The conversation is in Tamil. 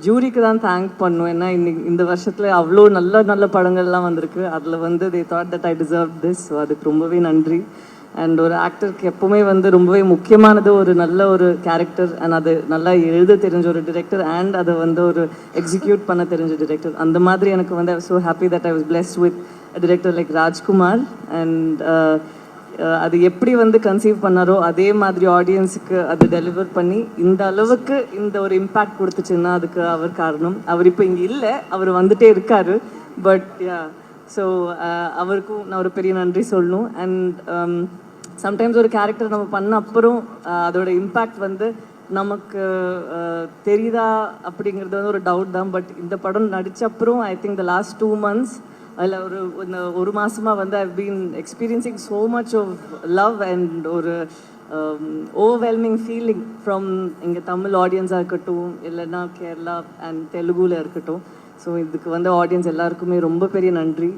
ஜூரிக்கு தான் தேங்க் பண்ணுவேன். ஏன்னா இன்னைக்கு இந்த வருஷத்தில் அவ்வளோ நல்ல நல்ல படங்கள்லாம் வந்திருக்கு. அதில் வந்து they thought that I deserve this. So அதுக்கு ரொம்பவே நன்றி. அண்ட் ஒரு ஆக்டருக்கு எப்போவுமே வந்து ரொம்பவே முக்கியமானது ஒரு நல்ல ஒரு கேரக்டர் அண்ட் அது நல்லா எழுத தெரிஞ்ச ஒரு டிரெக்டர் அண்ட் அதை வந்து ஒரு எக்ஸிக்யூட் பண்ண தெரிஞ்ச டிரெக்டர். அந்த மாதிரி எனக்கு வந்து I was so happy that I was blessed with director like Rajkumar. And அது எப்படி வந்து கன்சீவ் பண்ணாரோ அதே மாதிரி ஆடியன்ஸுக்கு அது டெலிவர் பண்ணி இந்த அளவுக்கு இந்த ஒரு இம்பேக்ட் கொடுத்துச்சுன்னா அதுக்கு அவர் காரணம். அவர் இப்போ இங்கே இல்லை, அவர் வந்துட்டே இருக்காரு. பட் யா, ஸோ அவருக்கும் நான் ஒரு பெரிய நன்றி சொல்லணும். அண்ட் சம்டைம்ஸ் ஒரு கேரக்டர் நம்ம பண்ண அப்புறம் அதோட இம்பேக்ட் வந்து நமக்கு தெரியுதா அப்படிங்கிறது வந்து ஒரு டவுட் தான். பட் இந்த படம் நடித்த அப்புறம் I think the last 2 months அதில் ஒரு மாதமாக வந்து I've been experiencing so much of love and ஒரு ஓவர்வெல்மிங் ஃபீலிங் ஃப்ரம் இங்கே தமிழ் ஆடியன்ஸாக இருக்கட்டும், இல்லைன்னா கேரளா அண்ட் தெலுங்குல இருக்கட்டும். ஸோ இதுக்கு வந்து ஆடியன்ஸ் எல்லாருக்குமே ரொம்ப பெரிய நன்றி.